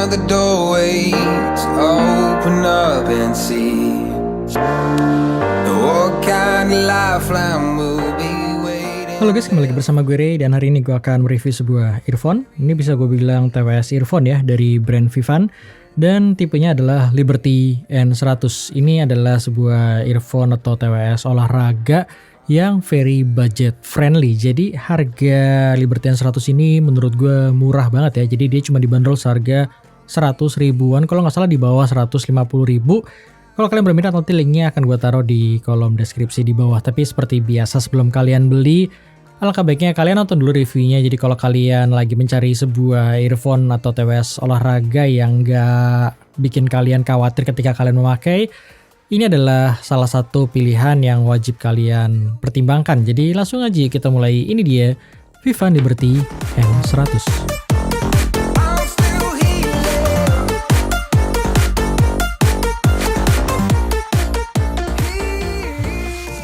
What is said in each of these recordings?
the doorways, open up and see what kind of lifeline will be waiting. Halo guys, kembali lagi bersama gue Ray dan hari ini gue akan mereview sebuah earphone. Ini bisa gue bilang TWS earphone ya dari brand Vivan dan tipenya adalah Liberty N100. Ini adalah sebuah earphone atau TWS olahraga yang very budget friendly. Jadi harga Liberty N100 ini menurut gue murah banget ya. Jadi dia cuma dibanderol seharga 100 ribuan, kalau nggak salah di bawah 150 ribu. Kalau kalian berminat nanti linknya akan gue taruh di kolom deskripsi di bawah. Tapi seperti biasa sebelum kalian beli, alangkah baiknya kalian nonton dulu reviewnya. Jadi kalau kalian lagi mencari sebuah earphone atau TWS olahraga yang nggak bikin kalian khawatir ketika kalian memakai, ini adalah salah satu pilihan yang wajib kalian pertimbangkan. Jadi langsung aja kita mulai. Ini dia Vivan Liberty N100.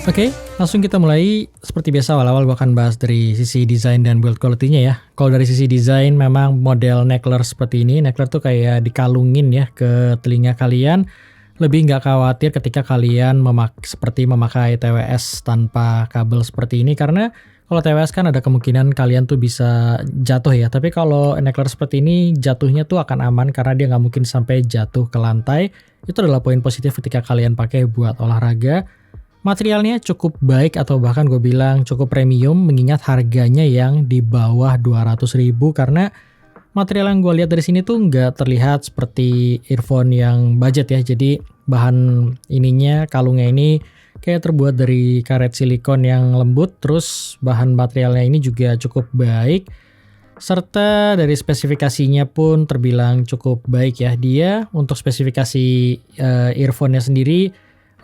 Oke, langsung kita mulai. Seperti biasa awal-awal gue akan bahas dari sisi desain dan build quality-nya ya. Kalau dari sisi desain memang model neckler seperti ini. Neckler tuh kayak dikalungin ya ke telinga kalian. Lebih nggak khawatir ketika kalian seperti memakai TWS tanpa kabel seperti ini. Karena kalau TWS kan ada kemungkinan kalian tuh bisa jatuh ya. Tapi kalau neckler seperti ini jatuhnya tuh akan aman karena dia nggak mungkin sampai jatuh ke lantai. Itu adalah poin positif ketika kalian pakai buat olahraga. Materialnya cukup baik atau bahkan gue bilang cukup premium mengingat harganya yang di bawah 200 ribu karena material yang gue lihat dari sini tuh nggak terlihat seperti earphone yang budget ya. Jadi bahan ininya, kalungnya ini kayak terbuat dari karet silikon yang lembut. Terus bahan materialnya ini juga cukup baik. Serta dari spesifikasinya pun terbilang cukup baik ya. Dia untuk spesifikasi earphone-nya sendiri,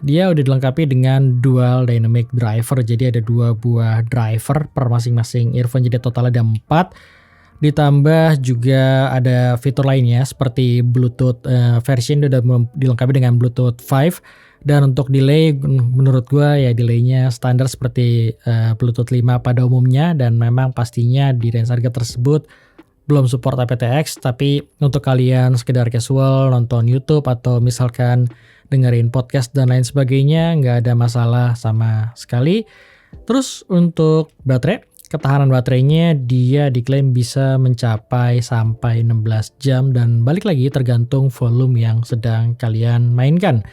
dia udah dilengkapi dengan dual dynamic driver. Jadi ada 2 buah driver per masing-masing earphone. Jadi total ada 4. Ditambah juga ada fitur lainnya seperti Bluetooth version udah dilengkapi dengan Bluetooth 5. Dan untuk delay menurut gua ya delaynya standar seperti Bluetooth 5 pada umumnya. Dan memang pastinya di range harga tersebut belum support aptX. Tapi untuk kalian sekedar casual nonton YouTube atau misalkan dengerin podcast dan lain sebagainya nggak ada masalah sama sekali. Terus untuk baterai, ketahanan baterainya dia diklaim bisa mencapai sampai 16 jam dan balik lagi tergantung volume yang sedang kalian mainkan.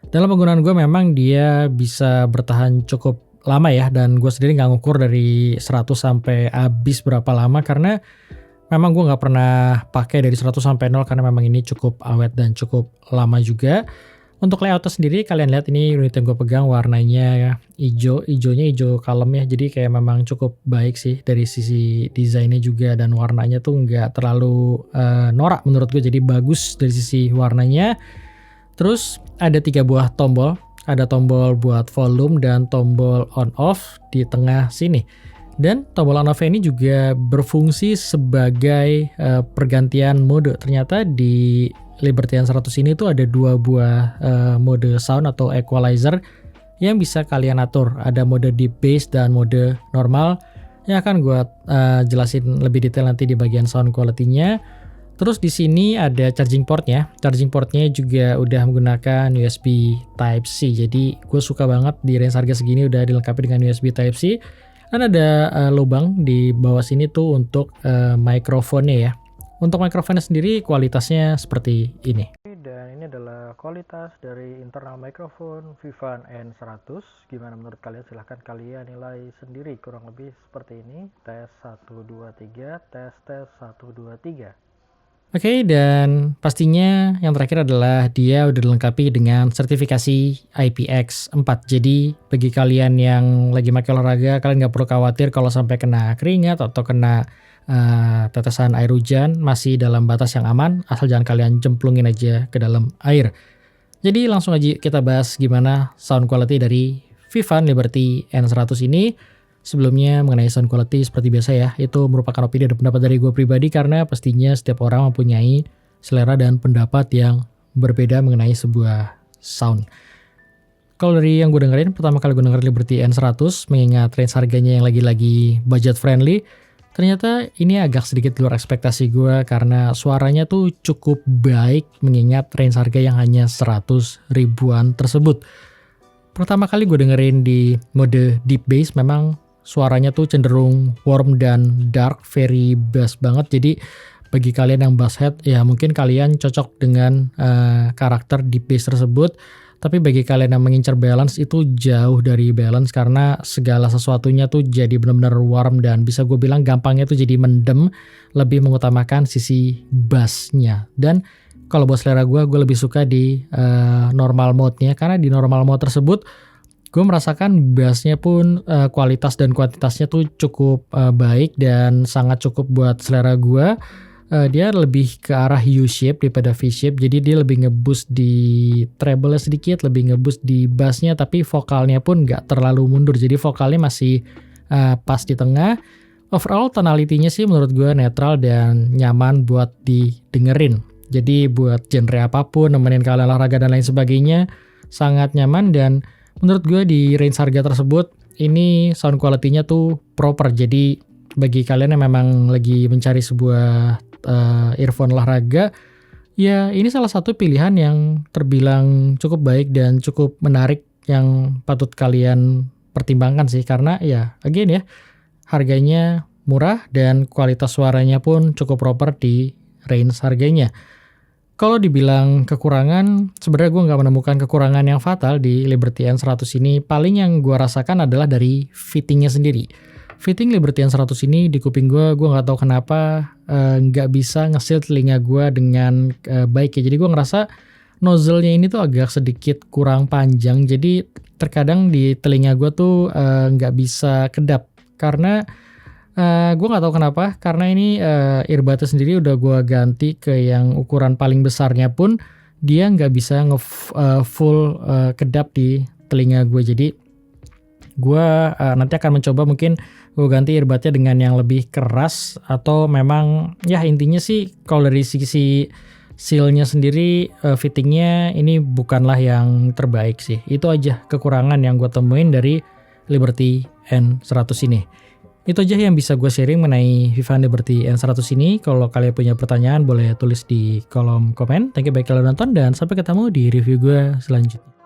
Dalam penggunaan gue memang dia bisa bertahan cukup lama ya, dan gue sendiri nggak ngukur dari 100 sampai habis berapa lama karena memang gue nggak pernah pakai dari 100 sampai 0 karena memang ini cukup awet dan cukup lama juga. Untuk layoutnya sendiri kalian lihat ini unit yang gue pegang warnanya hijaunya hijau kalem ya. Jadi kayak memang cukup baik sih dari sisi desainnya juga, dan warnanya tuh nggak terlalu norak menurut gue. Jadi bagus dari sisi warnanya. Terus ada 3 buah tombol. Ada tombol buat volume dan tombol on off di tengah sini. Dan tombol on off ini juga berfungsi sebagai pergantian mode. Ternyata di Liberty N100 ini tuh ada 2 buah mode sound atau equalizer yang bisa kalian atur. Ada mode deep bass dan mode normal yang akan gue jelasin lebih detail nanti di bagian sound quality-nya. Terus di sini ada charging portnya. Charging portnya juga udah menggunakan USB Type-C. Jadi gue suka banget di range harga segini udah dilengkapi dengan USB Type-C. Dan ada lubang di bawah sini tuh untuk mikrofonnya ya. Untuk mikrofonnya sendiri kualitasnya seperti ini. Dan ini adalah kualitas dari internal mikrofon Vivan N100. Gimana menurut kalian? Silahkan kalian nilai sendiri. Kurang lebih seperti ini. Tes 1, 2, 3. Tes 1, 2, 3. Oke, dan pastinya yang terakhir adalah dia udah dilengkapi dengan sertifikasi IPX4. Jadi bagi kalian yang lagi pakai olahraga, kalian nggak perlu khawatir kalau sampai kena keringat atau kena tetesan air hujan, masih dalam batas yang aman, asal jangan kalian cemplungin aja ke dalam air. Jadi langsung aja kita bahas gimana sound quality dari Vivan Liberty N100 ini. Sebelumnya mengenai sound quality seperti biasa ya, itu merupakan opini dan pendapat dari gue pribadi karena pastinya setiap orang mempunyai selera dan pendapat yang berbeda mengenai sebuah sound. Kalau dari yang gue dengerin, pertama kali gue dengerin Liberty N100 mengingat range harganya yang lagi-lagi budget friendly. Ternyata ini agak sedikit luar ekspektasi gue karena suaranya tuh cukup baik mengingat range harga yang hanya 100 ribuan tersebut. Pertama kali gue dengerin di mode deep bass memang suaranya tuh cenderung warm dan dark, very bass banget. Jadi bagi kalian yang bass head ya mungkin kalian cocok dengan karakter deep bass tersebut. Tapi bagi kalian yang mengincar balance itu jauh dari balance karena segala sesuatunya tuh jadi benar-benar warm dan bisa gue bilang gampangnya tuh jadi mendem, lebih mengutamakan sisi bassnya. Dan kalau buat selera gue lebih suka di normal mode-nya karena di normal mode tersebut gue merasakan bassnya pun kualitas dan kuantitasnya tuh cukup baik dan sangat cukup buat selera gue. Dia lebih ke arah U-shape daripada V-shape, jadi dia lebih ngeboost di treble sedikit, lebih ngeboost di bassnya, tapi vokalnya pun nggak terlalu mundur, jadi vokalnya masih pas di tengah. Overall tonality-nya sih menurut gue netral dan nyaman buat didengerin. Jadi buat genre apapun, nemenin kalian olahraga dan lain sebagainya, sangat nyaman. Dan menurut gue di range harga tersebut, ini sound quality-nya tuh proper. Jadi bagi kalian yang memang lagi mencari sebuah earphone olahraga, ya ini salah satu pilihan yang terbilang cukup baik dan cukup menarik yang patut kalian pertimbangkan sih. Karena ya again ya, harganya murah dan kualitas suaranya pun cukup proper di range harganya. Kalau dibilang kekurangan, sebenarnya gue nggak menemukan kekurangan yang fatal di Liberty N100 ini. Paling yang gue rasakan adalah dari fittingnya sendiri. Fitting Liberty N100 ini di kuping gue nggak tahu kenapa nggak bisa nge-seal telinga gue dengan baik ya. Jadi gue ngerasa nozzle-nya ini tuh agak sedikit kurang panjang. Jadi terkadang di telinga gue tuh nggak bisa kedap. Karena gue nggak tahu kenapa. Karena ini earbudnya sendiri udah gue ganti ke yang ukuran paling besarnya pun dia nggak bisa full kedap di telinga gue. Jadi gue nanti akan mencoba mungkin gue ganti earbudnya dengan yang lebih keras, atau memang ya intinya sih kalau dari sisi seal-nya sendiri fittingnya ini bukanlah yang terbaik sih. Itu aja kekurangan yang gue temuin dari Liberty N100 ini. Itu aja yang bisa gue sharing mengenai Vivan Liberty N100 ini. Kalau kalian punya pertanyaan boleh tulis di kolom komen. Thank you baik kalian nonton dan sampai ketemu di review gue selanjutnya.